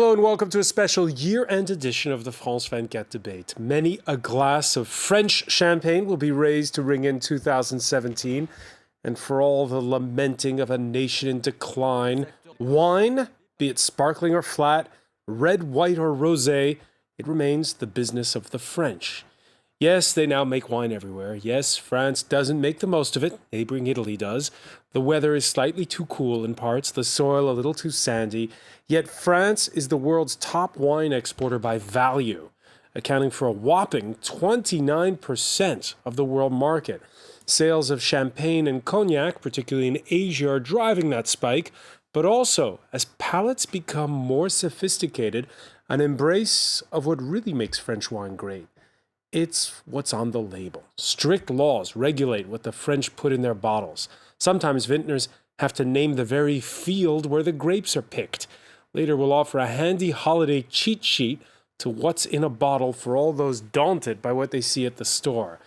Hello and welcome to a special year-end edition of the France 24 debate. Many a glass of French champagne will be raised to ring in 2017. And for all the lamenting of a nation in decline, wine, be it sparkling or flat, red, white or rosé, it remains the business of the French. Yes, they now make wine everywhere. Yes, France doesn't make the most of it. Neighboring Italy does. The weather is slightly too cool in parts, the soil a little too sandy. Yet France is the world's top wine exporter by value, accounting for a whopping 29% of the world market. Sales of champagne and cognac, particularly in Asia, are driving that spike, but also, as palates become more sophisticated, an embrace of what really makes French wine great. It's what's on the label. Strict laws regulate what the French put in their bottles. Sometimes vintners have to name the very field where the grapes are picked. Later, we'll offer a handy holiday cheat sheet to what's in a bottle for all those daunted by what they see at the store.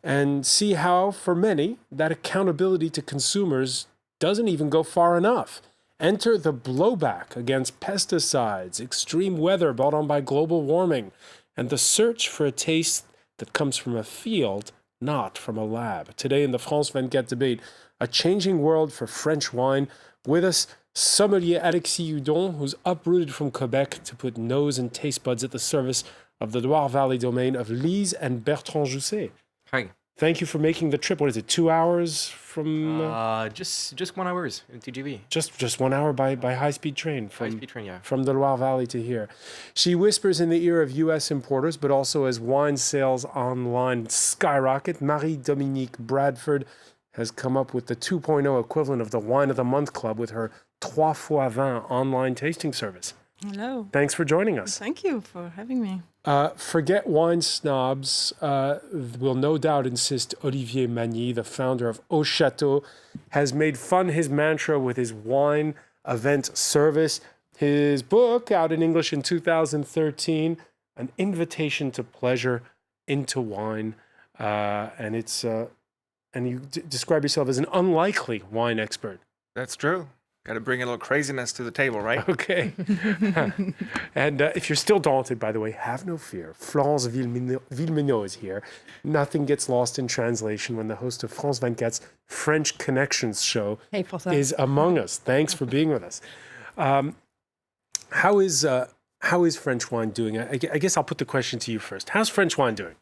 And see how, for many, that accountability to consumers doesn't even go far enough. Enter the blowback against pesticides, extreme weather brought on by global warming, and the search for a taste that comes from a field, not from a lab. Today in the France 24 debate, a changing world for French wine. With us, sommelier Alexis Hudon, who's uprooted from Quebec to put nose and taste buds at the service of the Loire Valley domain of Lise and Bertrand Jousset. Hi. Thank you for making the trip. What is it, 2 hours from... Just 1 hour in TGV. Just 1 hour by high-speed train. High-speed train, yeah. From the Loire Valley to here. She whispers in the ear of U.S. importers, but also as wine sales online skyrocket. Marie-Dominique Bradford has come up with the 2.0 equivalent of the Wine of the Month Club with her 3 fois 20 online tasting service. Hello. Thanks for joining us. Thank you for having me. Forget wine snobs will no doubt insist Olivier Magny, the founder of Au Château, has made fun his mantra with his wine event service. His book, out in English in 2013, An Invitation to Pleasure into Wine. And you describe yourself as an unlikely wine expert. That's true. Got to bring a little craziness to the table, right? Okay. And if you're still daunted, by the way, have no fear. Florence Villeminot is here. Nothing gets lost in translation when the host of France 24's French Connections show is among us. Thanks for being with us. How is French wine doing? I guess I'll put the question to you first. How's French wine doing?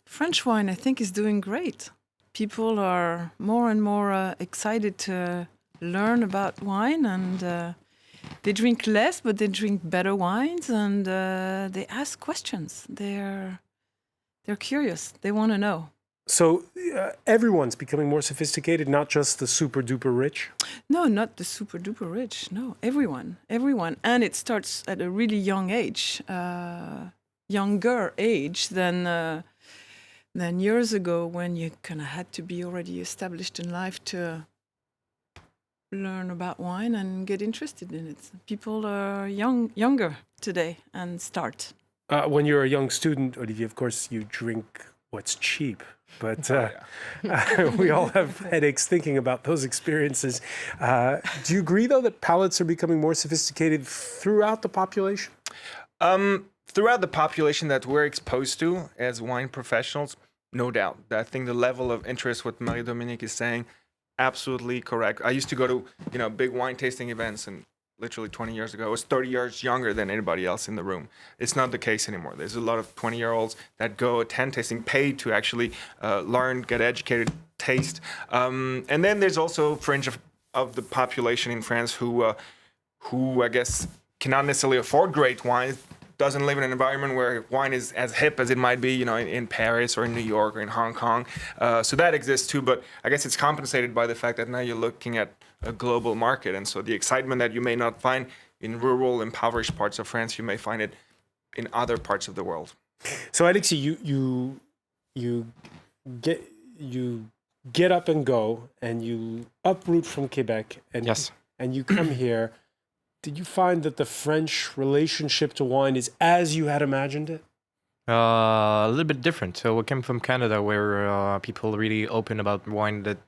French wine, I think, is doing great. People are more and more excited to learn about wine, and they drink less, but they drink better wines, and they ask questions. They're curious. They want to know. So everyone's becoming more sophisticated, not just the super duper rich? No, not the super duper rich. No, everyone. And it starts at a really young age, younger age than years ago, when you kind of had to be already established in life to learn about wine and get interested in it. People are younger today and start. When you're a young student, Olivier, of course, you drink what's cheap. But we all have headaches thinking about those experiences. Do you agree, though, that palates are becoming more sophisticated throughout the population? Throughout the population that we're exposed to as wine professionals, no doubt. I think the level of interest, what Marie-Dominique is saying, absolutely correct. I used to go to, big wine tasting events, and literally 20 years ago, I was 30 years younger than anybody else in the room. It's not the case anymore. There's a lot of 20-year-olds that go attend tasting, paid to actually learn, get educated, taste. And then there's also a fringe of the population in France who I guess cannot necessarily afford great wine, doesn't live in an environment where wine is as hip as it might be, in Paris or in New York or in Hong Kong. So that exists too, but I guess it's compensated by the fact that now you're looking at a global market. And so the excitement that you may not find in rural, impoverished parts of France, you may find it in other parts of the world. So Alexis, you get up and go, and you uproot from Quebec, and Yes. And you come here. Did you find that the French relationship to wine is as you had imagined it? A little bit different. So we came from Canada, where people really open about wine that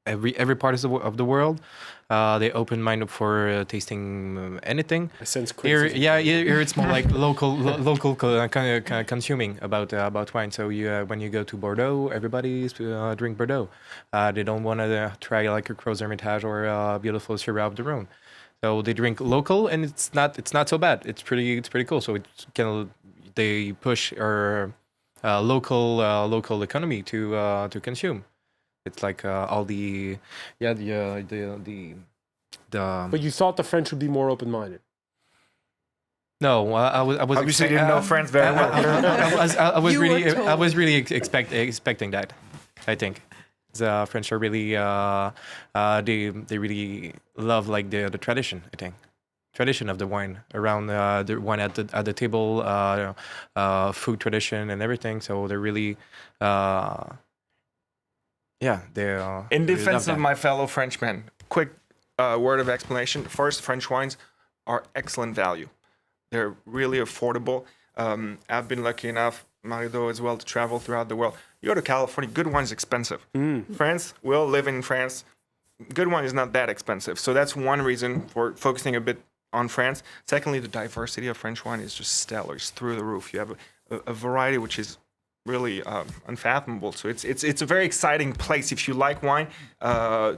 every part of the world. They open-minded for tasting anything. I sense Here, criticism. here it's more like local kind of consuming about wine. So when you go to Bordeaux, everybody drink Bordeaux. They don't want to try like a Gros Hermitage or a beautiful Syrah of the Rhone. So they drink local, and it's not so bad. It's pretty cool. So they push our local economy to consume. It's like all the But you thought the French would be more open-minded. No, I was Obviously, didn't know France very well. I was really expecting that. I think the French are really they really love like the tradition. I think tradition of the wine around the wine at the table, food tradition and everything. So they're really. Yeah, they're... In really defense love of that. my fellow Frenchmen, quick word of explanation. First, French wines are excellent value. They're really affordable. I've been lucky enough, Marido as well, to travel throughout the world. You go to California, good wine is expensive. France, we'll live in France. Good wine is not that expensive. So that's one reason for focusing a bit on France. Secondly, the diversity of French wine is just stellar. It's through the roof. You have a variety which is really unfathomable. So it's a very exciting place. If you like wine,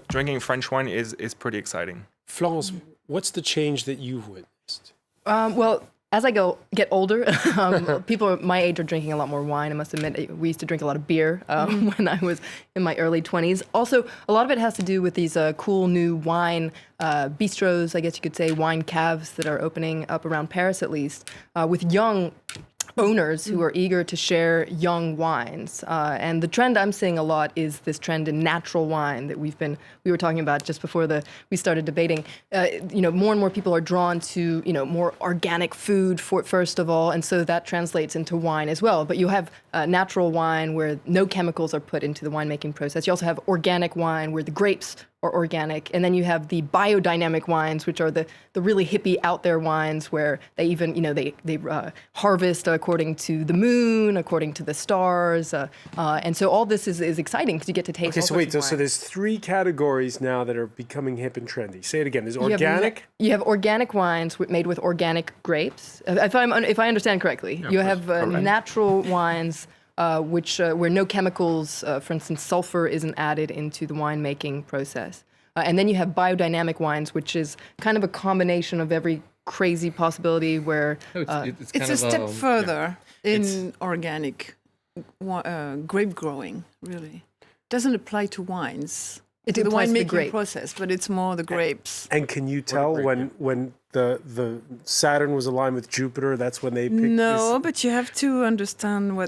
drinking French wine is pretty exciting. Florence, what's the change that you've witnessed? Well, as I get older, people my age are drinking a lot more wine. I must admit, we used to drink a lot of beer when I was in my early 20s. Also, a lot of it has to do with these cool new wine bistros, I guess you could say, wine caves that are opening up around Paris at least, with young owners who are eager to share young wines. And the trend I'm seeing a lot is this trend in natural wine that we were talking about just before we started debating. More and more people are drawn to, more organic food first of all, and so that translates into wine as well. But you have natural wine where no chemicals are put into the winemaking process. You also have organic wine where the grapes are organic, and then you have the biodynamic wines, which are the really hippie out there wines where they even they harvest according to the moon, according to the stars, and so all this is exciting because you get to taste. Okay, all so sorts wait, of so wines. there's 3 categories now that are becoming hip and trendy. Say it again. There's organic. You have organic wines made with organic grapes. If I understand correctly, you have natural wines. Where no chemicals, for instance, sulfur isn't added into the winemaking process. And then you have biodynamic wines, which is kind of a combination of every crazy possibility where... It's a step further in organic grape growing, really. Doesn't apply to wines. It To the applies to the winemaking grape. process, but it's more the grapes. And can you tell when the Saturn was aligned with Jupiter, that's when they picked No, but you have to understand how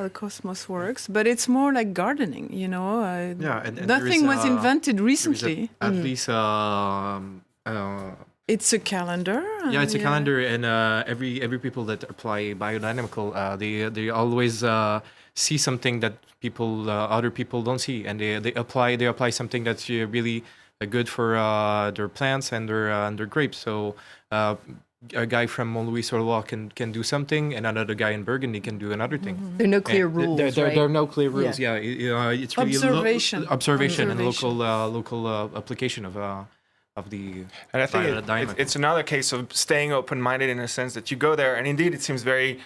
the cosmos works. But it's more like gardening, and there nothing is, was invented there is recently. at least It's a calendar. yeah, it's a calendar, and every people that apply biodynamical, they always see something that other people don't see, and they apply something that's really good for their plants and their grapes. So a guy from Mont-Louis-sur-Loire can do something, and another guy in Burgundy can do another thing. There are no clear And rules, There right? are no clear rules. Yeah, it's really observation and local application of the. And I think biodynamic. it's another case of staying open-minded in a sense that you go there, and indeed it seems very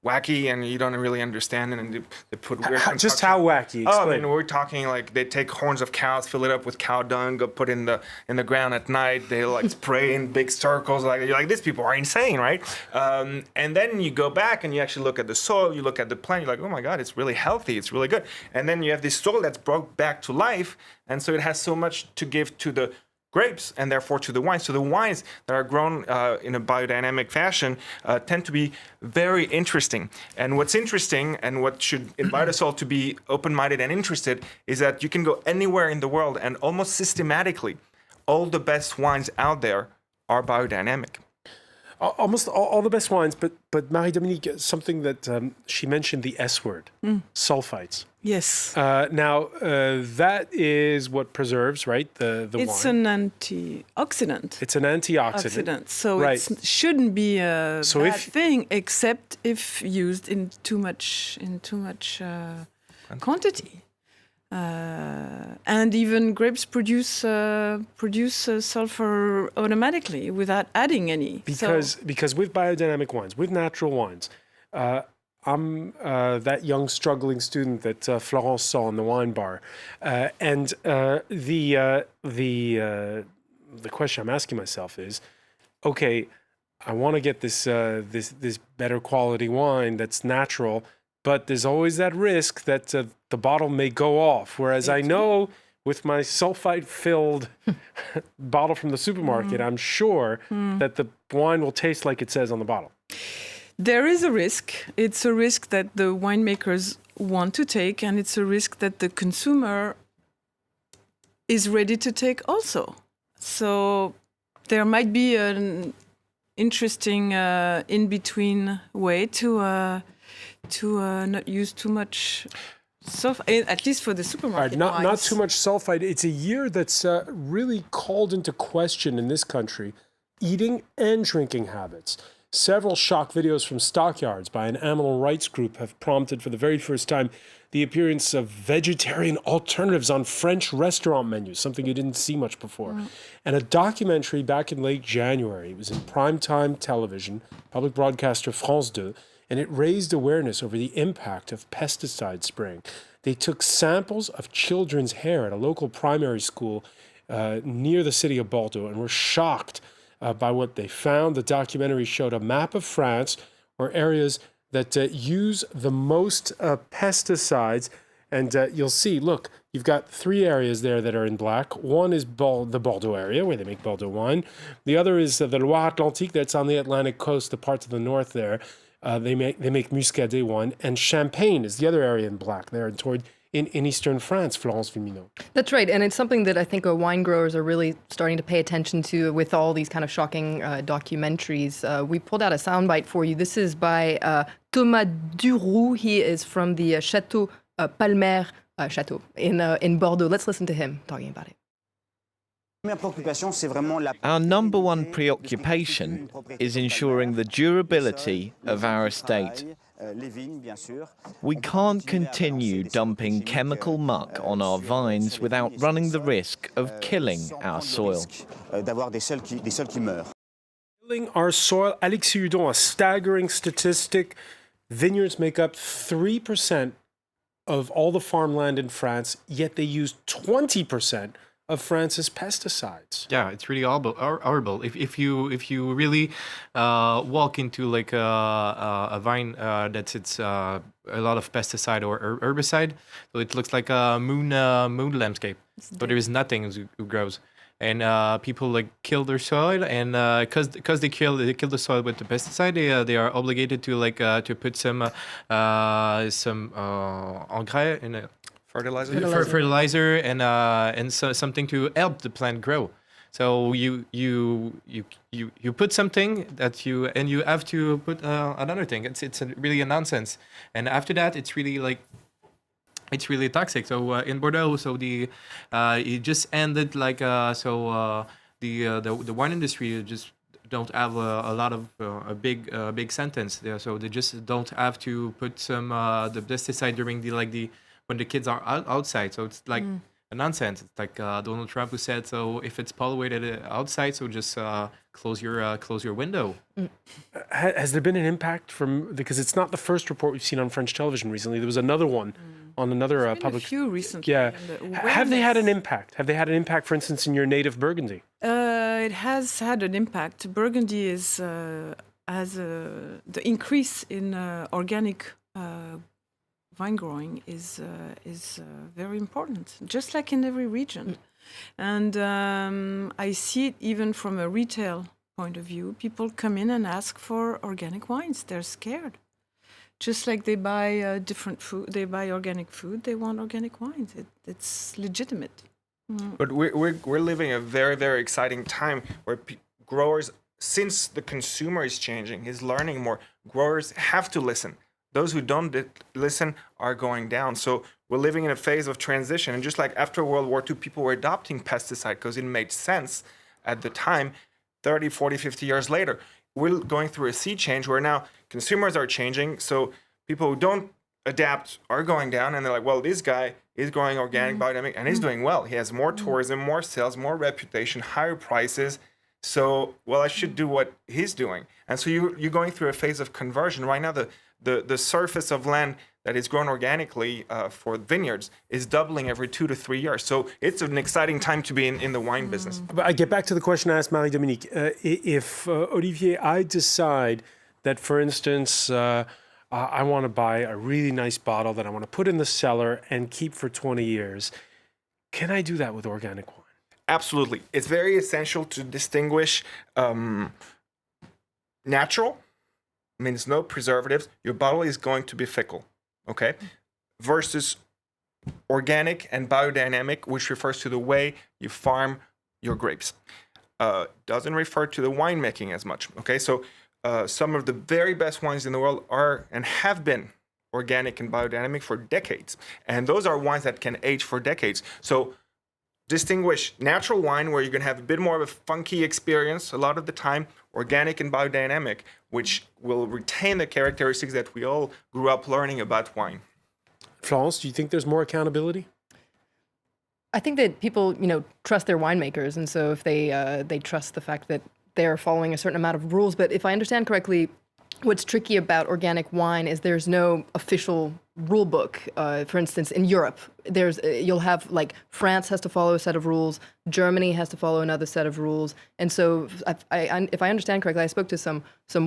wacky, and you don't really understand it, and they put weird Just concoction. how wacky? Oh, I Explain. mean, we're talking like they take horns of cows, fill it up with cow dung, go put in the ground at night. They like spray in big circles. Like you're like, these people are insane, right? And then you go back and you actually look at the soil, you look at the plant. You're like, oh my God, it's really healthy, it's really good. And then you have this soil that's brought back to life, and so it has so much to give to the grapes and therefore to the wines. So the wines that are grown in a biodynamic fashion tend to be very interesting. And what's interesting and what should invite us all to be open-minded and interested is that you can go anywhere in the world and almost systematically all the best wines out there are biodynamic. Almost all the best wines, but Marie-Dominique, something that she mentioned, the S word, sulfites. Yes. Now, that is what preserves, right, the It's wine. an antioxidant. It's an antioxidant. So Right. it shouldn't be a So bad if- thing, except if used in too much quantity. And even grapes produce sulfur automatically without adding any. Because with biodynamic wines, with natural wines, I'm that young struggling student that Florence saw in the wine bar, and the question I'm asking myself is, okay, I want to get this better quality wine that's natural, but there's always that risk that the bottle may go off. Whereas I know with my sulfite-filled bottle from the supermarket, I'm sure that the wine will taste like it says on the bottle. There is a risk. It's a risk that the winemakers want to take, and it's a risk that the consumer is ready to take also. So there might be an interesting in-between way to not use too much sulfite, at least for the supermarket Not wines. too much sulfite. It's a year that's really called into question in this country eating and drinking habits. Several shock videos from stockyards by an animal rights group have prompted for the very first time the appearance of vegetarian alternatives on French restaurant menus, something you didn't see much before. And a documentary back in late January, it was in primetime television, public broadcaster France 2, and it raised awareness over the impact of pesticide spraying. They took samples of children's hair at a local primary school near the city of Bordeaux and were shocked by what they found. The documentary showed a map of France or areas that use the most pesticides. And you'll see, look, you've got 3 areas there that are in black. One is the Bordeaux area, where they make Bordeaux wine. The other is the Loire-Atlantique, that's on the Atlantic coast, the parts of the north there. They make Muscadet wine. And Champagne is the other area in black there in eastern France, Florence Vimino. That's right, and it's something that I think wine growers are really starting to pay attention to with all these kind of shocking documentaries. We pulled out a soundbite for you. This is by Thomas Duroux. He is from the Château Palmer Château in Bordeaux. Let's listen to him talking about it. Our number one preoccupation is ensuring the durability of our estate. We can't continue dumping chemical muck on our vines without running the risk of killing our soil. Killing our soil, Alexis Hudon, a staggering statistic. Vineyards make up 3% of all the farmland in France, yet they use 20% of France's pesticides. Yeah, it's really horrible. If you really walk into like a vine that's a lot of pesticide or herbicide, so it looks like a moon landscape. But there is nothing who grows, and people like kill their soil, and because they kill the soil with the pesticide, they are obligated to like to put some engrais in it. Fertilizer and so something to help the plant grow. So you put something that you have to put another thing. It's really a nonsense. And after that, it's really toxic. So in Bordeaux, so it just ended like the wine industry just don't have a lot of a big sentence there. So they just don't have to put some the pesticide during when the kids are outside. So it's like a nonsense. It's like Donald Trump who said, so if it's polluted outside, so just close your window. Has there been an impact because it's not the first report we've seen on French television recently. There was another one on another public... a few recently. Yeah. Have they had an impact? Have they had an impact, for instance, in your native Burgundy? It has had an impact. Burgundy has the increase in organic vine growing is very important, just like in every region. And I see it even from a retail point of view. People come in and ask for organic wines. They're scared. Just like they buy different food, they buy organic food, they want organic wines. It's legitimate. But we're living a very, very exciting time where growers, since the consumer is changing, is learning more, growers have to listen. Those who don't listen are going down. So we're living in a phase of transition. And just like after World War II, people were adopting pesticide because it made sense at the time, 30, 40, 50 years later, we're going through a sea change where now consumers are changing. So people who don't adapt are going down, and they're like, well, this guy is growing organic, biodynamic, and he's doing well. He has more tourism, more sales, more reputation, higher prices. So, well, I should do what he's doing. And so you're going through a phase of conversion. Right now, the surface of land that is grown organically for vineyards is doubling every 2 to 3 years. So it's an exciting time to be in the wine business. But I get back to the question I asked Marie-Dominique. If, Olivier, I decide that, for instance, I want to buy a really nice bottle that I want to put in the cellar and keep for 20 years, can I do that with organic wine? Absolutely. It's very essential to distinguish natural, means no preservatives. Your bottle is going to be fickle, okay? Versus organic and biodynamic, which refers to the way you farm your grapes. Doesn't refer to the winemaking as much, okay? So some of the very best wines in the world are and have been organic and biodynamic for decades. And those are wines that can age for decades. So distinguish natural wine, where you're going to have a bit more of a funky experience a lot of the time, organic and biodynamic, which will retain the characteristics that we all grew up learning about wine. Florence, do you think there's more accountability? I think that people, trust their winemakers, and so if they trust the fact that they're following a certain amount of rules. But if I understand correctly, what's tricky about organic wine is there's no official rule book. For instance, in Europe, you'll have, like, France has to follow a set of rules, Germany has to follow another set of rules, and so if I understand correctly, I spoke to some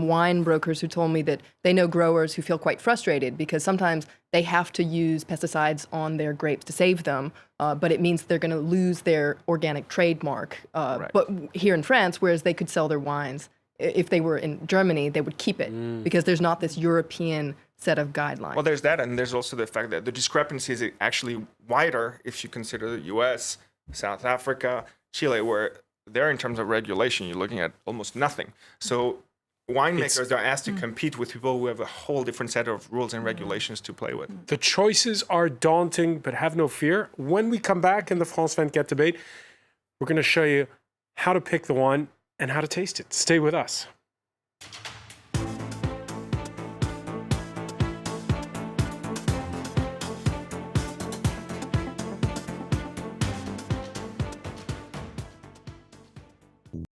wine brokers who told me that they know growers who feel quite frustrated because sometimes they have to use pesticides on their grapes to save them, but it means they're going to lose their organic trademark. Right. But here in France, whereas they could sell their wines, if they were in Germany, they would keep it because there's not this European set of guidelines. Well, there's that, and there's also the fact that the discrepancy is actually wider if you consider the US, South Africa, Chile, where there, in terms of regulation, you're looking at almost nothing. So winemakers are asked to compete with people who have a whole different set of rules and regulations to play with. The choices are daunting, but have no fear. When we come back in the France 24 debate, we're going to show you how to pick the wine and how to taste it. Stay with us.